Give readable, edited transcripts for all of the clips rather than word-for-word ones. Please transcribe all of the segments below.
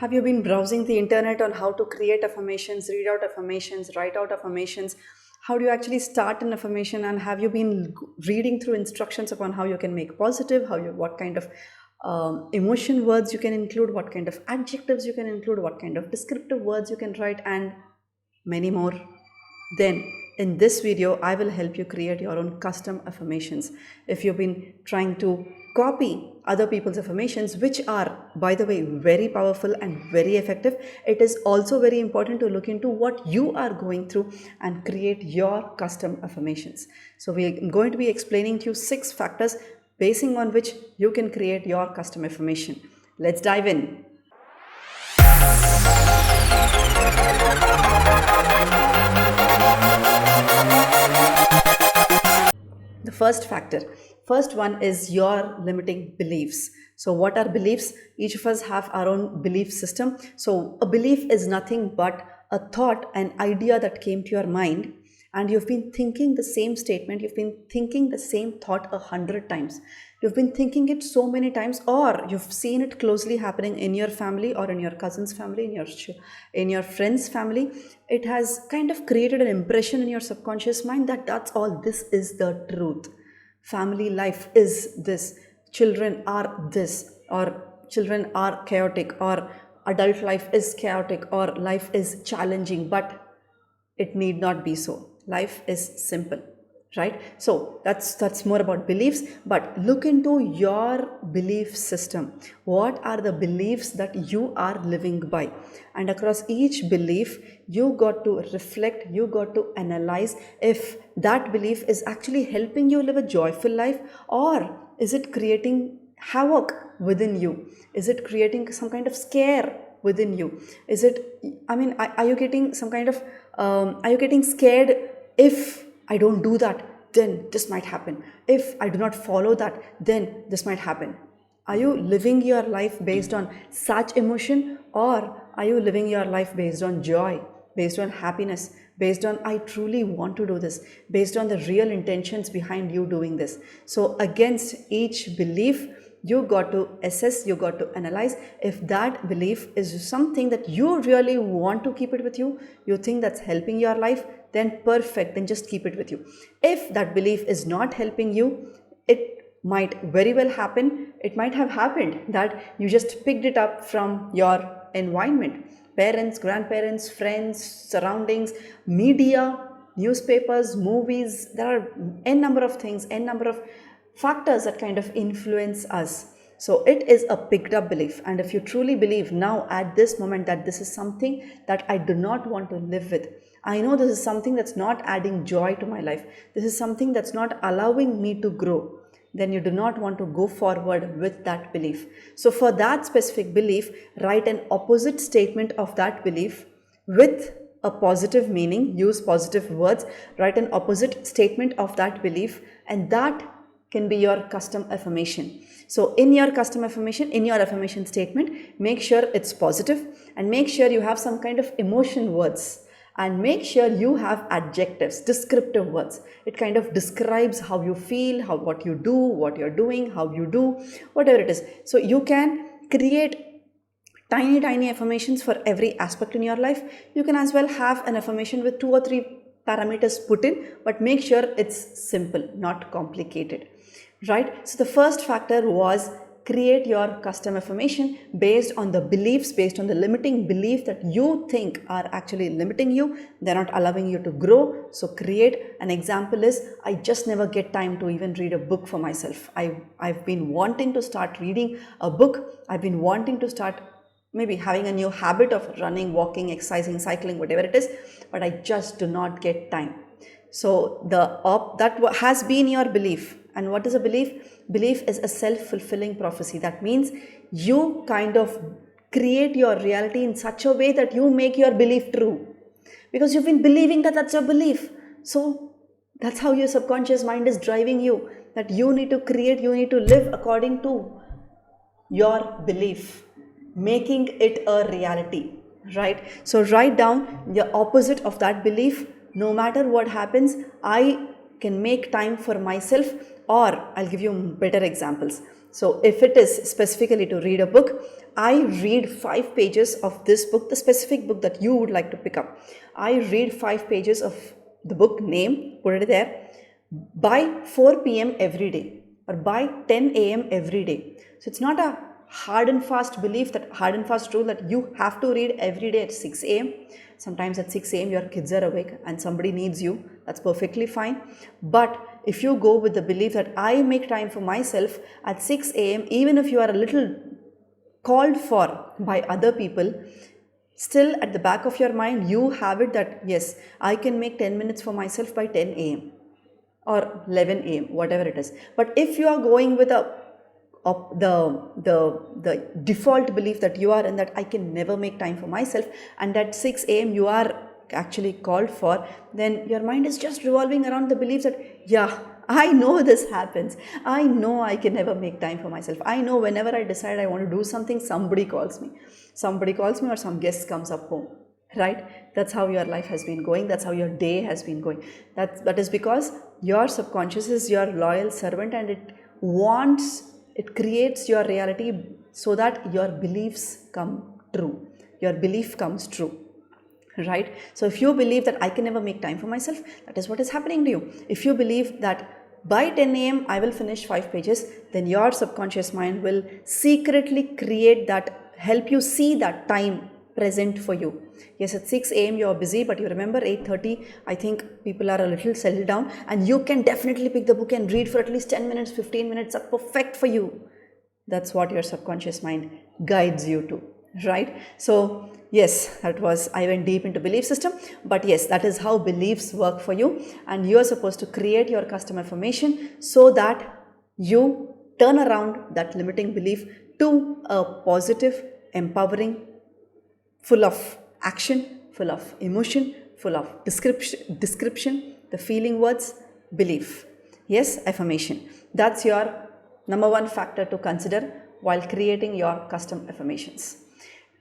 Have you been browsing the internet on how to create affirmations, read out affirmations, write out affirmations? How do you actually start an affirmation? And have you been reading through instructions upon how you can make positive, what kind of emotion words you can include, what kind of adjectives you can include, what kind of descriptive words you can write, and many more? Then, in this video, I will help you create your own custom affirmations. If you've been trying to copy other people's affirmations, which are, by the way, very powerful and very effective, it is also very important to look into what you are going through and create your custom affirmations. So, we are going to be explaining to you 6 factors basing on which you can create your custom affirmation. Let's dive in. The first one is your limiting beliefs. So what are beliefs? Each of us have our own belief system. So a belief is nothing but a thought, an idea that came to your mind, and you've been thinking the same statement, you've been thinking the same thought 100 times, you've been thinking it so many times, or you've seen it closely happening in your family or in your cousin's family, in your friend's family. It has kind of created an impression in your subconscious mind that that's all, this is the truth, family life is this, children are this, or children are chaotic, or adult life is chaotic, or life is challenging. But it need not be so. Life is simple, right? So that's more about beliefs. But look into your belief system. What are the beliefs that you are living by? And across each belief, you got to reflect, you got to analyze if that belief is actually helping you live a joyful life, or is it creating havoc within you? Is it creating some kind of scare within you? Is it, are you getting some kind of are you getting scared? If I don't do that, then this might happen. If I do not follow that, then this might happen. Are you living your life based on such emotion, or are you living your life based on joy, based on happiness, based on I truly want to do this, based on the real intentions behind you doing this? So against each belief, you got to assess, you got to analyze if that belief is something that you really want to keep it with you, you think that's helping your life, then perfect, then just keep it with you. If that belief is not helping you, it might very well happen, it might have happened that you just picked it up from your environment, parents, grandparents, friends, surroundings, media, newspapers, movies. There are n number of things, n number of factors that kind of influence us. So it is a picked up belief. And if you truly believe now at this moment that this is something that I do not want to live with, I know this is something that's not adding joy to my life, this is something that's not allowing me to grow, then you do not want to go forward with that belief. So for that specific belief, write an opposite statement of that belief with a positive meaning, use positive words, write an opposite statement of that belief, and that can be your custom affirmation. So in your custom affirmation, in your affirmation statement, make sure it's positive, and make sure you have some kind of emotion words, and make sure you have adjectives, descriptive words. It kind of describes how you feel, what you do, what you're doing, how you do, whatever it is. So you can create tiny affirmations for every aspect in your life. You can as well have an affirmation with 2 or 3 parameters put in, but make sure it's simple, not complicated, right? So the first factor was create your custom affirmation based on the beliefs, based on the limiting belief that you think are actually limiting you, they're not allowing you to grow. So create. An example is, I just never get time to even read a book for myself. I've been wanting to start reading a book, I've been wanting to start maybe having a new habit of running, walking, exercising, cycling, whatever it is, but I just do not get time. So that has been your belief. And what is a belief? Belief is a self-fulfilling prophecy. That means you kind of create your reality in such a way that you make your belief true, because you've been believing that that's your belief. So that's how your subconscious mind is driving you, that you need to create, you need to live according to your belief, making it a reality, right? So write down the opposite of that belief. No matter what happens, I can make time for myself. Or I'll give you better examples. So if it is specifically to read a book, I read 5 pages of this book, the specific book that you would like to pick up. I read 5 pages of the book name, put it there, by 4 p.m. every day or by 10 a.m. every day. So it's not a hard and fast belief, that hard and fast rule that you have to read every day at 6 a.m. Sometimes at 6 a.m. your kids are awake and somebody needs you. That's perfectly fine. But if you go with the belief that I make time for myself at 6 a.m., even if you are a little called for by other people, still at the back of your mind you have it that yes, I can make 10 minutes for myself by 10 a.m. or 11 a.m., whatever it is. But if you are going with the default belief that you are in, that I can never make time for myself, and at 6 a.m. you are actually called for, then your mind is just revolving around the belief that yeah, I know this happens, I know I can never make time for myself, I know whenever I decide I want to do something, somebody calls me or some guest comes up home, right? That's how your life has been going, that's how your day has been going. That is because your subconscious is your loyal servant, and it creates your reality so that your beliefs come true, your belief comes true, right? So if you believe that I can never make time for myself, that is what is happening to you. If you believe that by 10 a.m. I will finish 5 pages, then your subconscious mind will secretly create that, help you see that time present for you. Yes, at 6 a.m. you are busy, but you remember 8:30, I think people are a little settled down, and you can definitely pick the book and read for at least 10 minutes, 15 minutes, are perfect for you. That's what your subconscious mind guides you to, right? So yes, I went deep into belief system, but yes, that is how beliefs work for you, and you are supposed to create your custom affirmation so that you turn around that limiting belief to a positive, empowering, full of action, full of emotion, full of description, the feeling words, belief. Yes, affirmation. That's your number one factor to consider while creating your custom affirmations.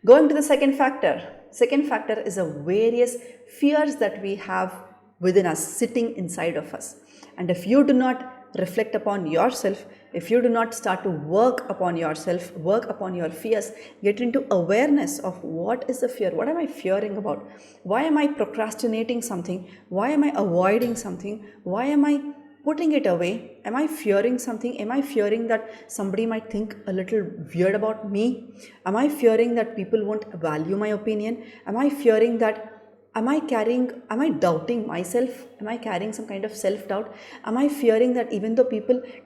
Going to the second factor. Second factor is the various fears that we have within us, sitting inside of us. And if you do not reflect upon yourself, if you do not start to work upon yourself, work upon your fears, get into awareness of what is the fear, what am I fearing about, why am I procrastinating something, why am I avoiding something, why am I putting it away, am I fearing something, am I fearing that somebody might think a little weird about me, am I fearing that people won't value my opinion, am I fearing that am I doubting myself, am I carrying some kind of self-doubt, am I fearing that even though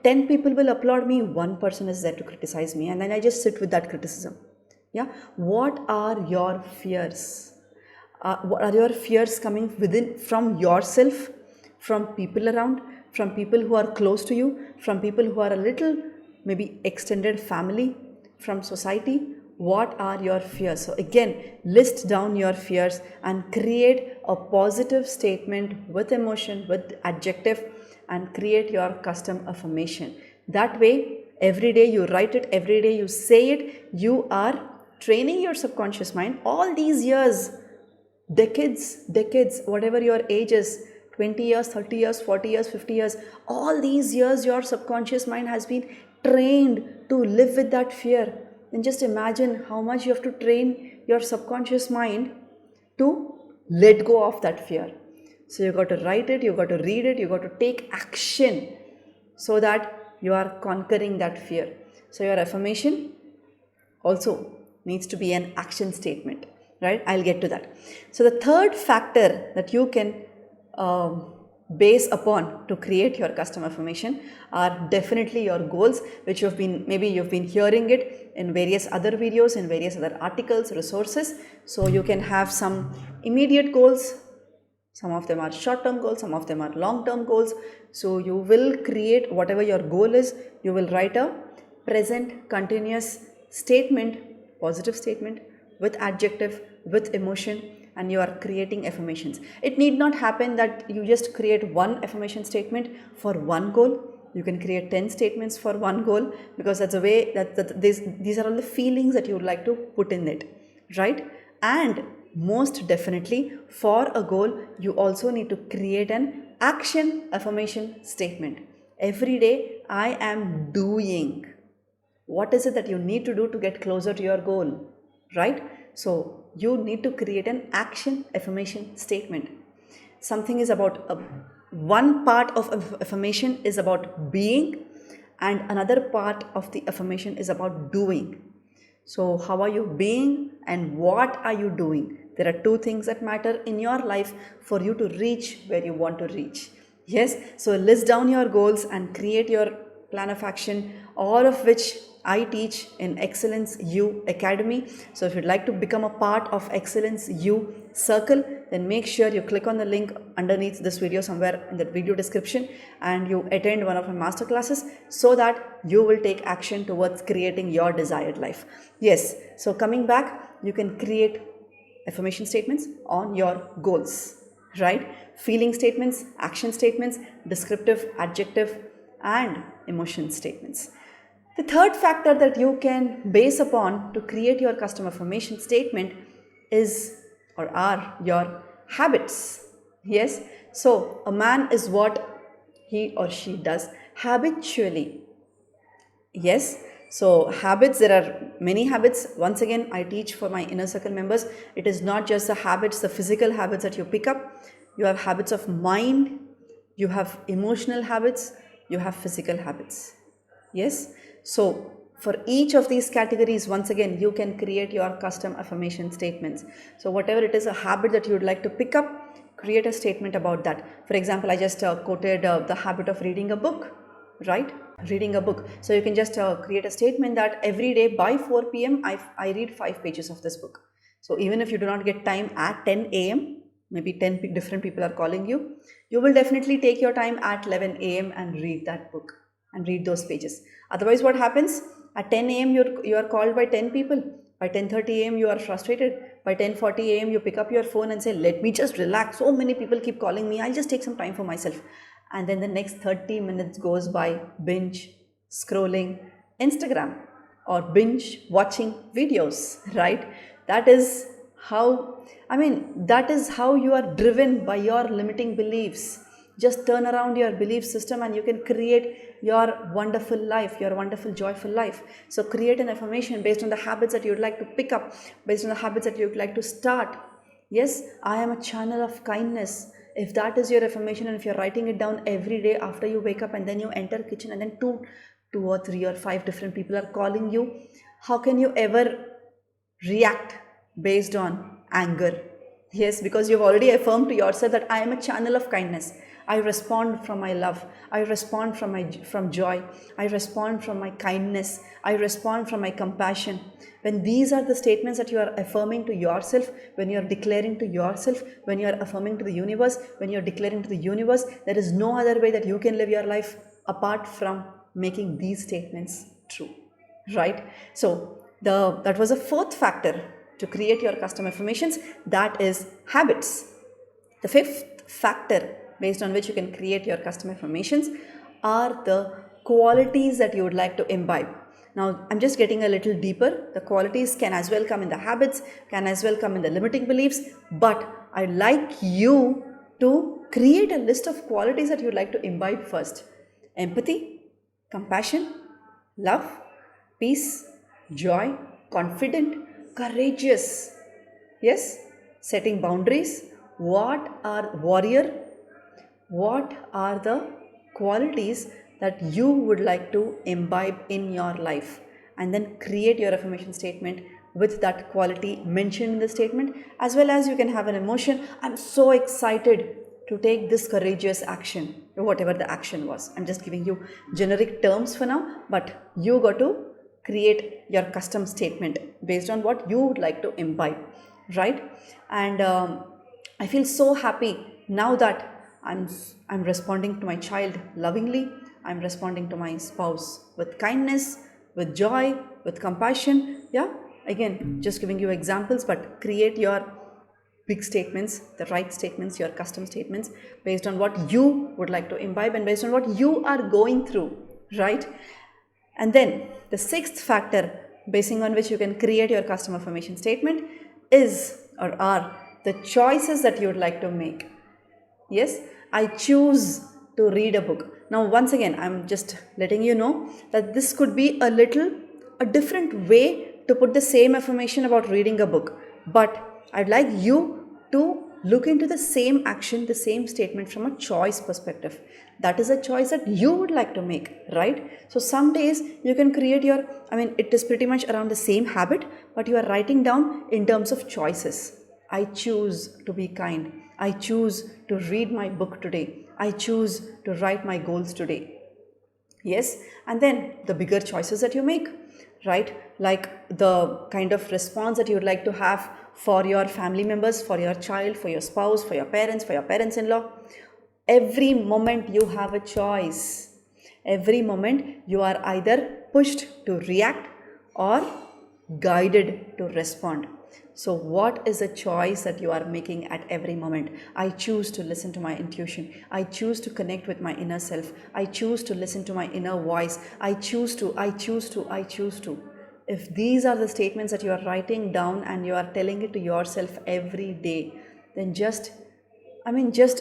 10 people will applaud me, one person is there to criticize me, and then I just sit with that criticism. Yeah, what are your fears? What are your fears coming within, from yourself, from people around, from people who are close to you, from people who are a little maybe extended family, from society? What are your fears? So again, list down your fears and create a positive statement with emotion, with adjective, and create your custom affirmation. That way, every day you write it, every day you say it, you are training your subconscious mind all these years, decades, whatever your age is, 20 years, 30 years, 40 years, 50 years, all these years your subconscious mind has been trained to live with that fear. Then just imagine how much you have to train your subconscious mind to let go of that fear. So you got to write it, you got to read it, you got to take action so that you are conquering that fear. So your affirmation also needs to be an action statement, right? I'll get to that. So the third factor that you can base upon to create your custom affirmation are definitely your goals, which you've been hearing it in various other videos, in various other articles, resources. So you can have some immediate goals, some of them are short-term goals, some of them are long-term goals. So you will create whatever your goal is, you will write a present continuous statement, positive statement with adjective, with emotion, and you are creating affirmations. It need not happen that you just create one affirmation statement for one goal. You can create 10 statements for one goal, because that's a way that these are all the feelings that you would like to put in it, right? And most definitely, for a goal, you also need to create an action affirmation statement. Every day, I am doing. What is it that you need to do to get closer to your goal, right? So you need to create an action affirmation statement. Something is about one part of affirmation is about being, and another part of the affirmation is about doing. So, how are you being and what are you doing? There are two things that matter in your life for you to reach where you want to reach. Yes, so list down your goals and create your plan of action, all of which I teach in Excellence U Academy. So, if you'd like to become a part of Excellence U Circle, then make sure you click on the link underneath this video somewhere in the video description and you attend one of my master classes so that you will take action towards creating your desired life. Yes, so coming back, you can create affirmation statements on your goals, right? Feeling statements, action statements, descriptive, adjective, and emotion statements. The third factor that you can base upon to create your custom affirmation statement is or are your habits. Yes, so a man is what he or she does habitually. Yes, so habits, there are many habits. Once again, I teach for my inner circle members. It is not just the habits, the physical habits that you pick up. You have habits of mind, you have emotional habits, you have physical habits. Yes, so for each of these categories, once again, you can create your custom affirmation statements. So, whatever it is, a habit that you would like to pick up, create a statement about that. For example, I just quoted the habit of reading a book, right? Reading a book. So you can just create a statement that every day by 4 p.m. I read 5 pages of this book. So even if you do not get time at 10 a.m., maybe 10 different people are calling you, you will definitely take your time at 11 a.m. and read that book and read those pages. Otherwise, what happens? At 10 a.m. you are called by 10 people. By 10:30 a.m. you are frustrated. By 10:40 a.m. you pick up your phone and say, let me just relax. So many people keep calling me. I'll just take some time for myself. And then the next 30 minutes goes by binge scrolling Instagram or binge watching videos, right? That is that is how you are driven by your limiting beliefs. Just turn around your belief system and you can create your wonderful life, your wonderful, joyful life. So, create an affirmation based on the habits that you'd like to pick up, based on the habits that you'd like to start. Yes, I am a channel of kindness. If that is your affirmation and if you're writing it down every day after you wake up and then you enter kitchen and then two or three or five different people are calling you, how can you ever react based on anger? Yes, because you've already affirmed to yourself that I am a channel of kindness. I respond from my love. I respond from joy. I respond from my kindness. I respond from my compassion. When these are the statements that you are affirming to yourself, when you are declaring to yourself, when you are affirming to the universe, when you are declaring to the universe, there is no other way that you can live your life apart from making these statements true, right? So that was a fourth factor to create your custom affirmations, that is habits. The fifth factor based on which you can create your custom affirmations are the qualities that you would like to imbibe. Now, I'm just getting a little deeper. The qualities can as well come in the habits, can as well come in the limiting beliefs, but I'd like you to create a list of qualities that you'd like to imbibe first. Empathy, compassion, love, peace, joy, confident, courageous. Yes, setting boundaries. What are warrior? What are the qualities that you would like to imbibe in your life? And then create your affirmation statement with that quality mentioned in the statement, as well as you can have an emotion. I'm so excited to take this courageous action, whatever the action was. I'm just giving you generic terms for now, but you got to create your custom statement based on what you would like to imbibe, right? And I feel so happy now that I'm responding to my child lovingly. I'm responding to my spouse with kindness, with joy, with compassion. Yeah, again, just giving you examples, but create your big statements, the right statements, your custom statements based on what you would like to imbibe and based on what you are going through, right? And then the sixth factor, basing on which you can create your custom affirmation statement, is or are the choices that you would like to make. Yes, I choose to read a book. Now, once again, I'm just letting you know that this could be a little a different way to put the same affirmation about reading a book, but I'd like you to look into the same action, the same statement from a choice perspective. That is a choice that you would like to make, right? So some days you can create your, it is pretty much around the same habit, but you are writing down in terms of choices. I choose to be kind. I choose to read my book today. I choose to write my goals today. Yes, and then the bigger choices that you make, right? Like the kind of response that you would like to have for your family members, for your child, for your spouse, for your parents in law. Every moment you have a choice. Every moment you are either pushed to react or guided to respond. So, what is a choice that you are making at every moment? I choose to listen to my intuition. I choose to connect with my inner self. I choose to listen to my inner voice. I choose to. If these are the statements that you are writing down and you are telling it to yourself every day, then just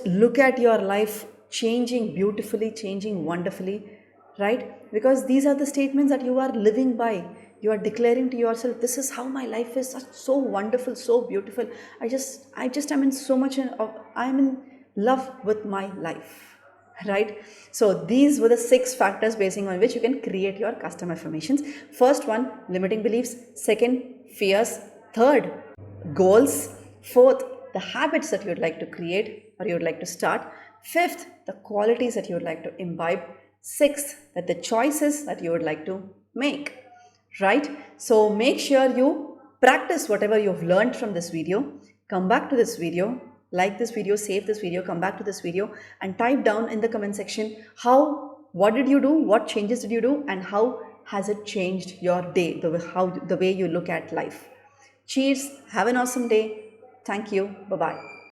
look at your life changing beautifully, changing wonderfully, right? Because these are the statements that you are living by. You are declaring to yourself, this is how my life is, so wonderful, so beautiful. I'm in so much, I'm in love with my life, right? So these were the 6 factors basing on which you can create your custom affirmations. First one, limiting beliefs. Second, fears. Third, goals. Fourth, the habits that you would like to create or you would like to start. Fifth, the qualities that you would like to imbibe. Sixth, that the choices that you would like to make, right? So make sure you practice whatever you've learned from this video. Come back to this video, like this video, save this video, come back to this video and type down in the comment section what did you do, what changes did you do, and how has it changed your day, the way you look at life. Cheers, have an awesome day. Thank you. Bye bye.